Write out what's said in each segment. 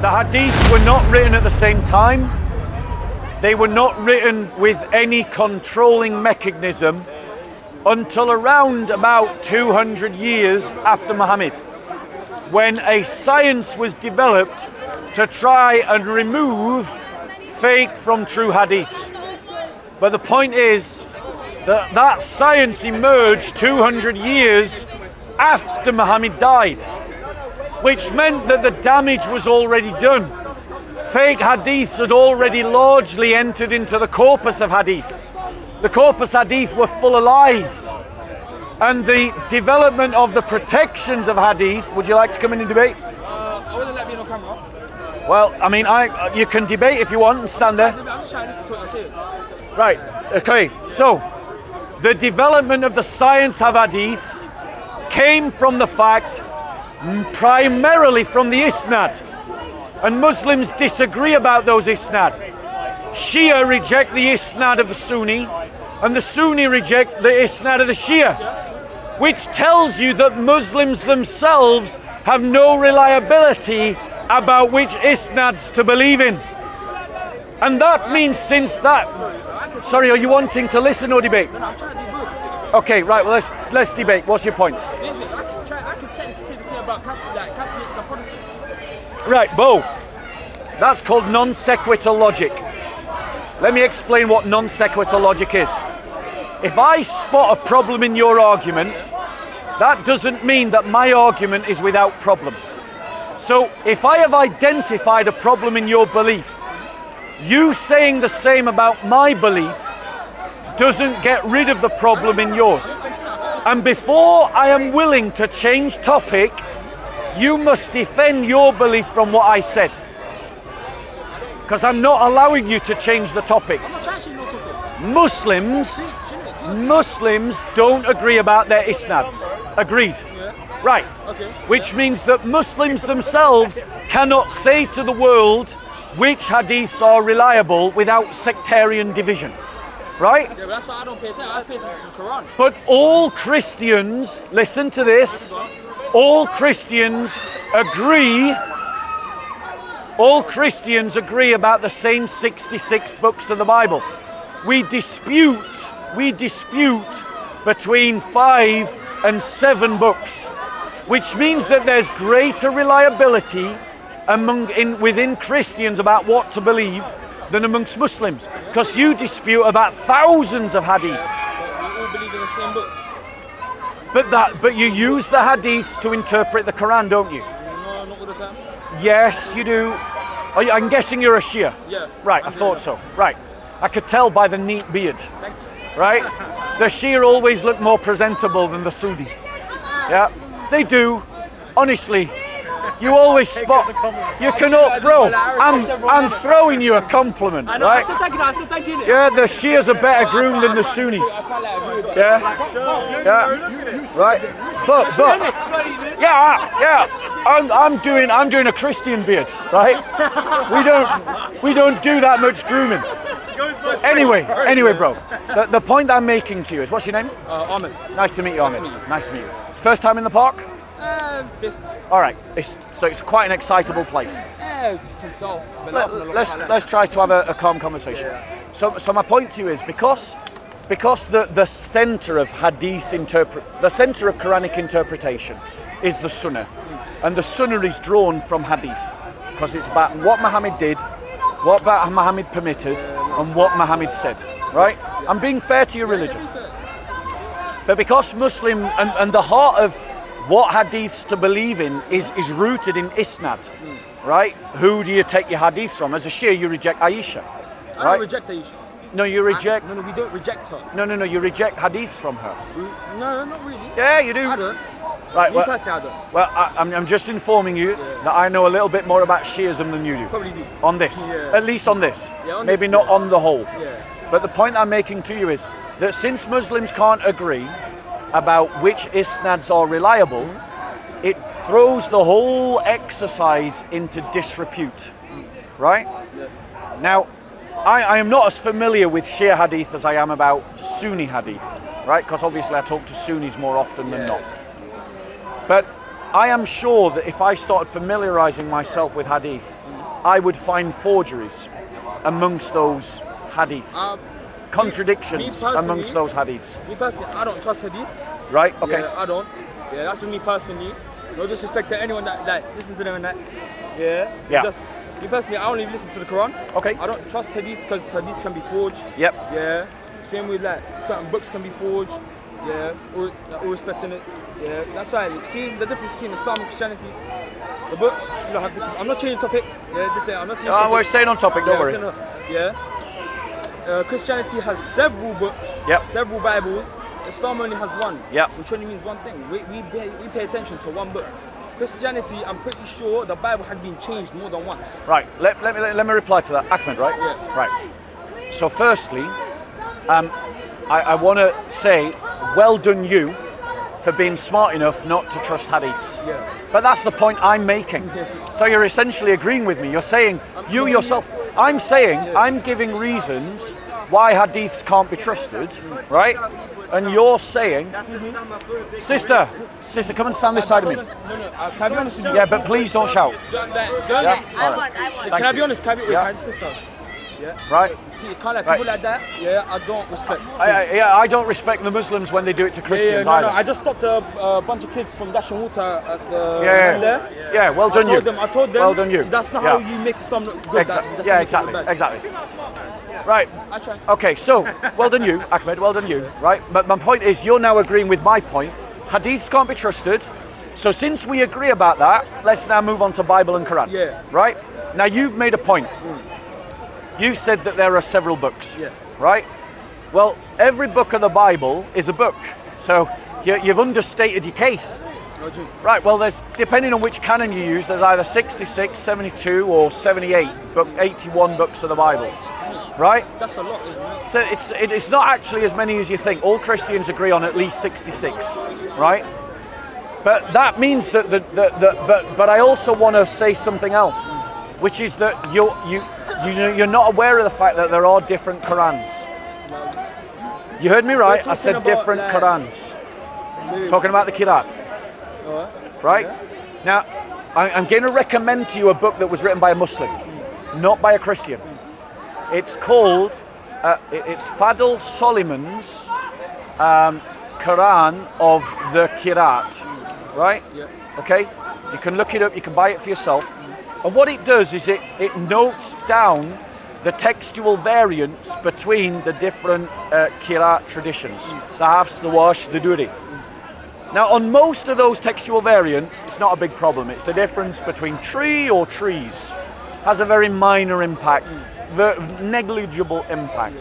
The Hadiths were not written at the same time. They were not written with any controlling mechanism until around about 200 years after Muhammad, when a science was developed to try and remove fake from true hadiths. But the point is that that science emerged 200 years after Muhammad died, which meant that the damage was already done. Fake hadiths had already largely entered into the corpus of hadith. The corpus hadith were full of lies. And the development of the protections of hadith, would you like to come in and debate? I wouldn't let me on camera. Well, I mean, you can debate if you want and stand there. I'm just trying to listen to what you're saying. Right, okay, so the development of the science of hadiths came from the fact, primarily from the isnad. And Muslims disagree about those isnad. Shia reject the isnad of the Sunni, and the Sunni reject the isnad of the Shia, which tells you that Muslims themselves have no reliability about which isnads to believe in. And that means since that... Sorry, are you wanting to listen or debate? No, I'm trying to do both. Okay, right, well, let's debate. What's your point? Basically, I can technically say the same about Catholics and Protestants. Right, Bo. That's called non sequitur logic. Let me explain what non sequitur logic is. If I spot a problem in your argument, that doesn't mean that my argument is without problem. So if I have identified a problem in your belief, you saying the same about my belief doesn't get rid of the problem in yours. And before I am willing to change topic, you must defend your belief from what I said. Because I'm not allowing you to change the topic. I'm not trying to change no topic. Muslims don't agree about their isnads. Agreed. Yeah. Right. Okay. Which means that Muslims themselves cannot say to the world which hadiths are reliable without sectarian division. Right? Yeah, but that's why I don't pay attention. I pay attention to the Quran. But all Christians, listen to this, all Christians agree about the same 66 books of the Bible. We dispute between 5 and 7 books, which means that there's greater reliability within Christians about what to believe than amongst Muslims, because you dispute about thousands of hadiths. We all believe in the same book. But you use the hadiths to interpret the Quran, don't you? No, not all the time. Yes, you do. I'm guessing you're a Shia. Yeah. Right, I thought so. Right. I could tell by the neat beard. Thank you. Right? The Shia always look more presentable than the Sunni. Yeah, they do. Honestly. You always spot. You cannot, bro. I'm throwing you a compliment, I know. right? I said thank you. Yeah, the Shias are better groomed than the Sunnis. Yeah, yeah, right. But yeah. I'm doing a Christian beard, right? We don't do that much grooming. Anyway, bro. The point I'm making to you is, what's your name? Ahmed. Nice to meet you, Ahmed. Nice to meet you. It's first time in the park? 5th. All right. So it's quite an excitable place. Yeah, so. Let's try to have a calm conversation. So my point to you is because the center of hadith the center of Quranic interpretation is the Sunnah, and the Sunnah is drawn from hadith because it's about what Muhammad did, what Muhammad permitted, and what Muhammad said. Right? I'm being fair to your religion, but because Muslim and the heart of what hadiths to believe in is rooted in isnad, right? Who do you take your hadiths from? As a Shia, you reject Aisha. I don't reject Aisha. No, you reject. No, we don't reject her. No, you reject hadiths from her. No, not really. Yeah, you do. I don't. Right. Me personally, I don't. Well, I'm just informing you that I know a little bit more about Shiism than you do. Probably do. On this, at least on this. Yeah, on maybe this, not on the whole. Yeah. But the point I'm making to you is that since Muslims can't agree about which isnads are reliable, it throws the whole exercise into disrepute, right? Yeah. Now, I am not as familiar with Shia hadith as I am about Sunni hadith, right? Because obviously I talk to Sunnis more often than not. But I am sure that if I started familiarizing myself with hadith, I would find forgeries amongst those hadiths. Contradictions amongst those hadiths. Me personally, I don't trust hadiths. Right? Okay. Yeah, I don't. Yeah, that's just me personally. No disrespect to anyone that listens to them and that. Yeah. Yeah. Just me personally, I only listen to the Quran. Okay. I don't trust hadiths because hadiths can be forged. Yep. Yeah. Same with like certain books can be forged. Yeah. All respecting it. Yeah. That's why. Like, seeing the difference between Islam and Christianity. The books, you know, have different. I'm not changing topics. Yeah. Just there. I'm not changing. Oh, we're staying on topic. Don't worry. Christianity has several books. Yep. Several Bibles. Islam only has one, Yep. which only means one thing. We pay attention to one book. Christianity, I'm pretty sure the Bible has been changed more than once. Right, let me reply to that. Ahmed, right? Yeah. Right. So firstly, I want to say, well done you for being smart enough not to trust hadiths. Yeah. But that's the point I'm making. So you're essentially agreeing with me. You're saying, you yourself, I'm saying, I'm giving reasons why hadiths can't be trusted, right? And you're saying, sister, come and stand this side of me. No, can I be honest with you? Yeah, but please don't shout. Yeah. I want. Can I be honest? Can Yeah. I just sister? Yeah. Right? Can't like Right. people like that. Yeah, I don't respect. I don't respect the Muslims when they do it to Christians No, either. I just stopped a bunch of kids from dashing water at the Yeah. there. Yeah, well done you. I told them. Well done you. That's not Yeah. how you make Islam look good. That's how you make it look bad. Exactly. Right. I try. Okay, so well done you, Ahmed. Well done you. Right. But my point is, you're now agreeing with my point. Hadiths can't be trusted. So since we agree about that, let's now move on to Bible and Quran. Yeah. Right. Now you've made a point. You said that there are several books. Yeah. Right. Well, every book of the Bible is a book. So you've understated your case. No, Jim. Right, well, there's, depending on which canon you use, there's either 66, 72, or 78, 81 books of the Bible, right? That's a lot, isn't it? So it's not actually as many as you think. All Christians agree on at least 66, right? But that means that but I also want to say something else, which is that you're not aware of the fact that there are different Qurans. You heard me right? I said about, different like, Qurans. Talking about the Qira'at. Right? Now, I'm going to recommend to you a book that was written by a Muslim, not by a Christian. It's called, it's Fadel Soliman's Quran of the Qira'at. Right? Yeah. Okay? You can look it up, you can buy it for yourself. And what it does is it notes down the textual variants between the different Qira'at traditions. The Hafs, the Warsh, the Duri. Now, on most of those textual variants, it's not a big problem. It's the difference between tree or trees. Has a very minor impact, negligible impact.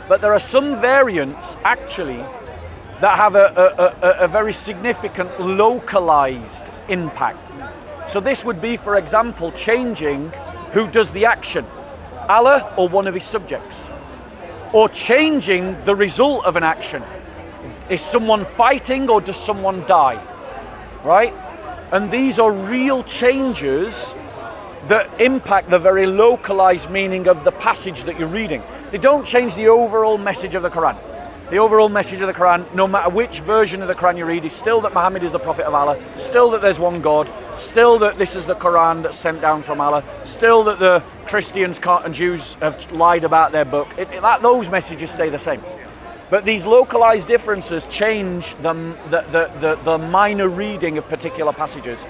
But there are some variants, actually, that have a very significant localized impact. So this would be, for example, changing who does the action, Allah or one of his subjects, or changing the result of an action. Is someone fighting or does someone die? Right? And these are real changes that impact the very localized meaning of the passage that you're reading. They don't change the overall message of the Quran. The overall message of the Quran, no matter which version of the Quran you read, is still that Muhammad is the Prophet of Allah, still that there's one God, still that this is the Quran that's sent down from Allah, still that the Christians and Jews have lied about their book. Those messages stay the same. But these localized differences change the minor reading of particular passages,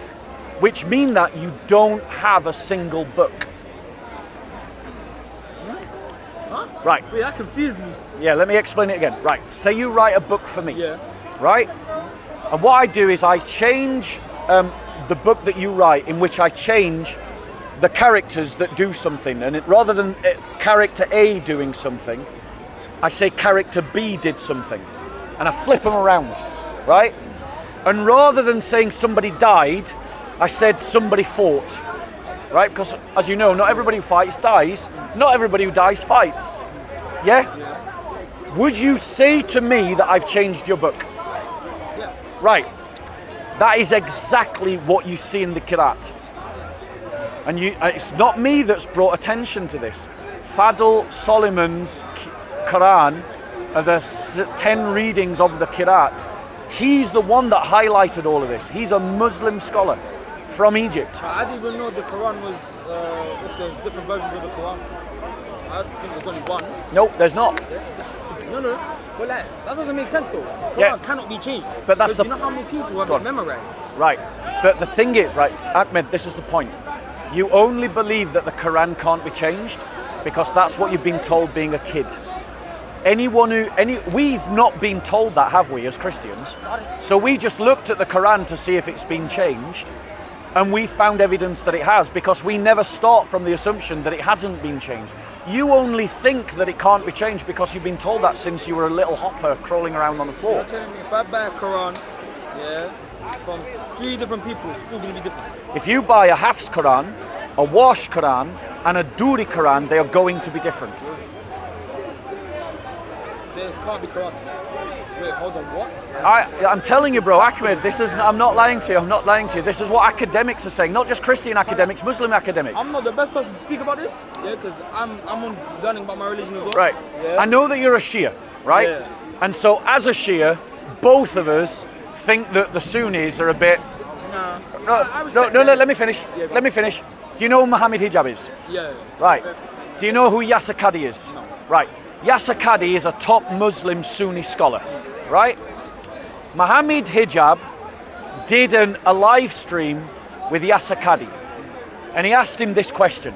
which mean that you don't have a single book. Huh? Right. Wait, that confused me. Yeah, let me explain it again. Right, say you write a book for me. Yeah. Right? And what I do is I change the book that you write, in which I change the characters that do something. And rather than character A doing something, I say character B did something. And I flip them around. Right? And rather than saying somebody died, I said somebody fought. Right? Because, as you know, not everybody who fights dies. Not everybody who dies fights. Yeah? Would you say to me that I've changed your book? Yeah. Right. That is exactly what you see in the Qira'at. And it's not me that's brought attention to this. Fadel Soliman's Quran, the 10 readings of the Qira'at, he's the one that highlighted all of this. He's a Muslim scholar. from Egypt. I didn't even know the Quran was, there's different versions of the Quran. I think there's only one. No, there's not. No. But like, that doesn't make sense though. Quran Yeah. cannot be changed. But that's because you know how many people have it memorized? Right. But the thing is, right, Ahmed, this is the point. You only believe that the Quran can't be changed because that's what you've been told being a kid. We've not been told that, have we, as Christians? So we just looked at the Quran to see if it's been changed, and we found evidence that it has, because we never start from the assumption that it hasn't been changed. You only think that it can't be changed because you've been told that since you were a little hopper crawling around on the floor. You're telling me if I buy a Quran, from 3 different people, it's all going to be different. If you buy a Hafs Quran, a Wash Quran, and a Duri Quran, they are going to be different. They can't be Quran. Wait, hold on, what? I'm telling you, bro, Ahmed, I'm not lying to you, This is what academics are saying, not just Christian academics, Muslim academics. I'm not the best person to speak about this, because I'm learning about my religion as well. Right. Yeah. I know that you're a Shia, right? Yeah. And so as a Shia, both of us think that the Sunnis are a bit... I respect that. Let me finish. Yeah, Let me finish. Do you know who Muhammad Hijab is? Yeah. Right. Do you know who Yasser Qadi is? No. Right. Yasser Qadi is a top Muslim Sunni scholar, right? Muhammad Hijab did a live stream with Yasser Qadi, and he asked him this question: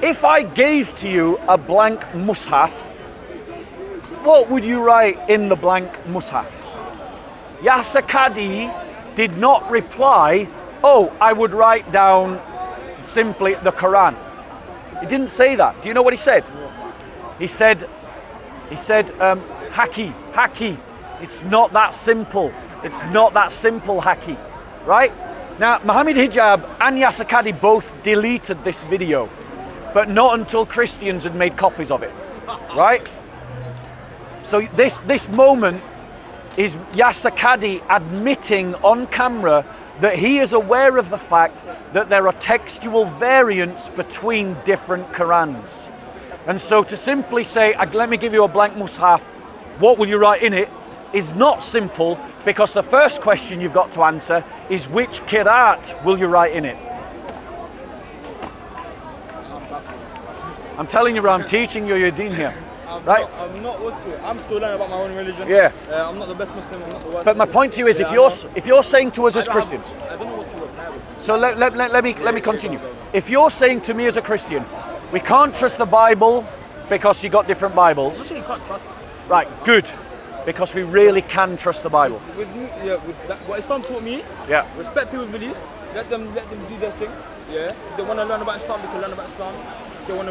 if I gave to you a blank mushaf, what would you write in the blank mushaf? Yasser Qadi did not reply, oh, I would write down simply the Quran. He didn't say that. Do you know what he said? He said, Haki. It's not that simple. It's not that simple, Haki. Right? Now, Muhammad Hijab and Yasser Qadi both deleted this video, but not until Christians had made copies of it. Right? So this moment is Yasser Qadi admitting on camera that he is aware of the fact that there are textual variants between different Qurans. And so to simply say, let me give you a blank mushaf, what will you write in it, is not simple, because the first question you've got to answer is which Qira'at will you write in it? I'm telling you, bro, I'm teaching you your deen here. I'm still learning about my own religion. Yeah. I'm not the best Muslim, I'm not the worst But my Muslim. point to you is, if you're saying to us as Christians, I don't know what to reply with. so let me continue. If you're saying to me as a Christian, we can't trust the Bible because you got different Bibles. I'm not saying you can't trust me. Right, good. Because we really can trust the Bible. With what Islam taught me, respect people's beliefs, let them do their thing. Yeah. If they want to learn about Islam, they can learn about Islam. If they want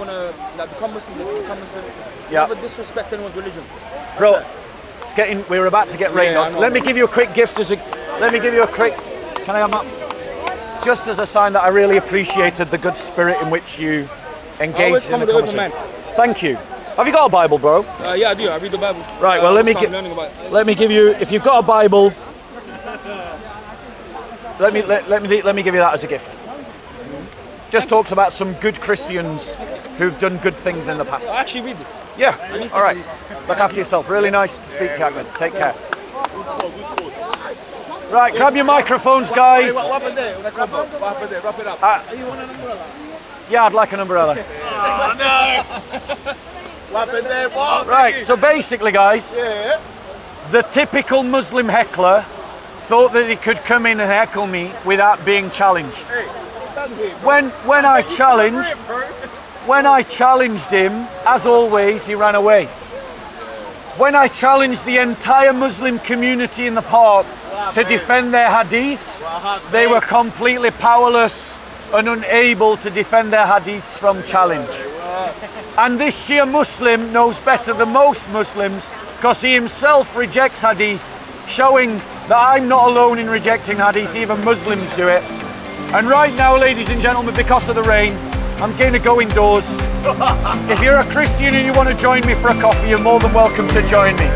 to become Muslim, they can become Muslim. Yeah. Never disrespect anyone's religion. Bro, we're about to get rained on. Let me give you a quick gift can I have that? Just as a sign that I really appreciated the good spirit in which you engaged in the conversation. Thank you. Have you got a Bible, bro? Yeah, I do. I read the Bible. Right. Well, let me give you. If you've got a Bible, let me give you that as a gift. Just talks about some good Christians who've done good things in the past. I actually read this. Yeah. All right. Look after yourself. Really nice to speak to you, Ahmed. Take care. Right. Grab your microphones, guys. What happened there? What happened there? Wrap it up. You want an umbrella? Yeah, I'd like an umbrella. Oh no! What happened there? What? Right. So basically, guys, the typical Muslim heckler thought that he could come in and heckle me without being challenged. When I challenged him, as always, he ran away. When I challenged the entire Muslim community in the park to defend their hadiths, they were completely powerless and unable to defend their hadiths from challenge. And this Shia Muslim knows better than most Muslims, because he himself rejects hadith, showing that I'm not alone in rejecting hadith, even Muslims do it. And right now, ladies and gentlemen, because of the rain, I'm going to go indoors. If you're a Christian and you want to join me for a coffee, you're more than welcome to join me.